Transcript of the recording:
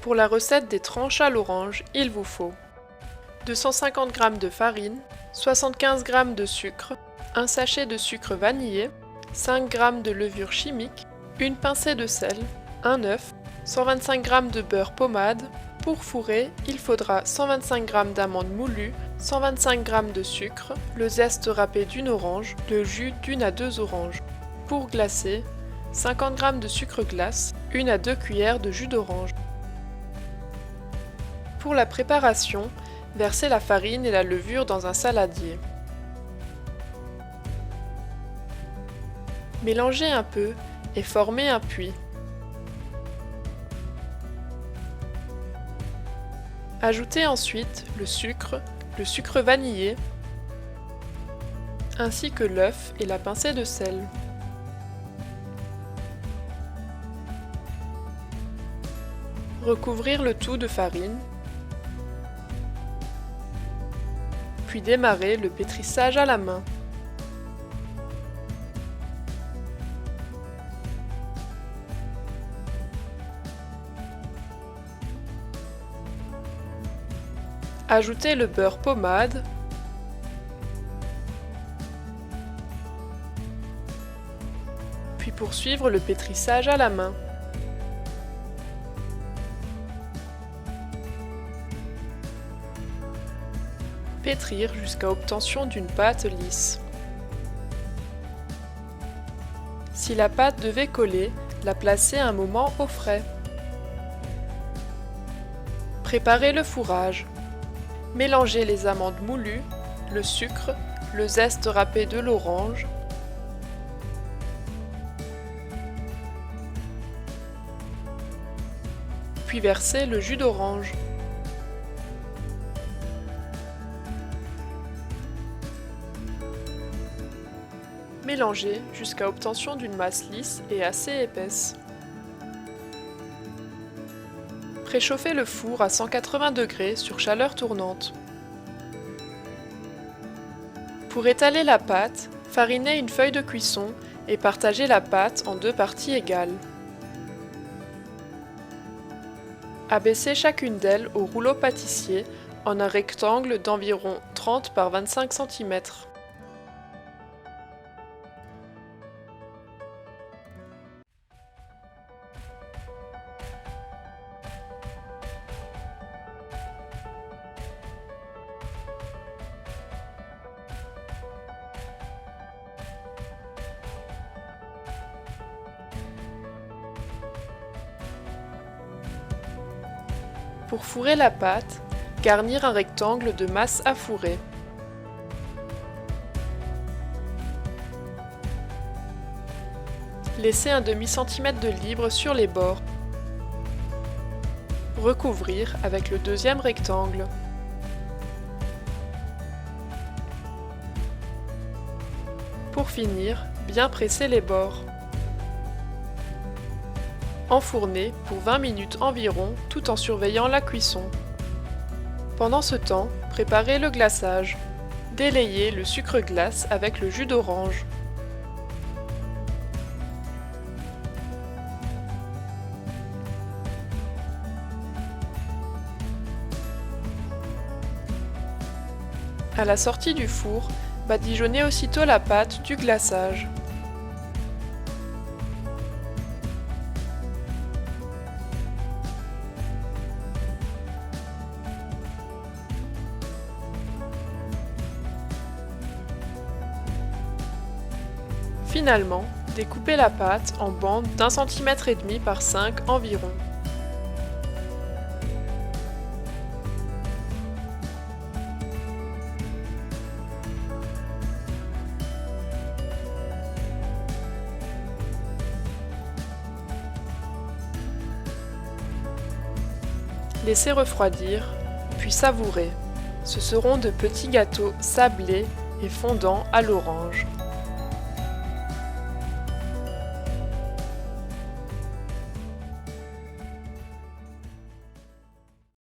Pour la recette des tranches à l'orange, il vous faut 250 g de farine, 75 g de sucre, un sachet de sucre vanillé, 5 g de levure chimique, une pincée de sel, un œuf, 125 g de beurre pommade. Pour fourrer, il faudra 125 g d'amandes moulues, 125 g de sucre, le zeste râpé d'une orange, le jus d'une à deux oranges. Pour glacer, 50 g de sucre glace, 1 à 2 cuillères de jus d'orange. Pour la préparation, versez la farine et la levure dans un saladier. Mélangez un peu et formez un puits. Ajoutez ensuite le sucre vanillé, ainsi que l'œuf et la pincée de sel. Recouvrir le tout de farine, puis démarrer le pétrissage à la main. Ajoutez le beurre pommade, puis poursuivre le pétrissage à la main. Pétrir jusqu'à obtention d'une pâte lisse. Si la pâte devait coller, la placer un moment au frais. Préparez le fourrage. Mélangez les amandes moulues, le sucre, le zeste râpé de l'orange, puis versez le jus d'orange. Mélangez jusqu'à obtention d'une masse lisse et assez épaisse. Préchauffez le four à 180 degrés sur chaleur tournante. Pour étaler la pâte, farinez une feuille de cuisson et partagez la pâte en deux parties égales. Abaissez chacune d'elles au rouleau pâtissier en un rectangle d'environ 30 par 25 cm. Pour fourrer la pâte, garnir un rectangle de masse à fourrer. Laissez un demi-centimètre de libre sur les bords. Recouvrir avec le deuxième rectangle. Pour finir, bien presser les bords. Enfourner pour 20 minutes environ tout en surveillant la cuisson. Pendant ce temps, préparez le glaçage. Délayez le sucre glace avec le jus d'orange. À la sortie du four, badigeonnez aussitôt la pâte du glaçage. Finalement, découpez la pâte en bandes d'1,5 cm par 5 environ. Laissez refroidir, puis savourer. Ce seront de petits gâteaux sablés et fondants à l'orange.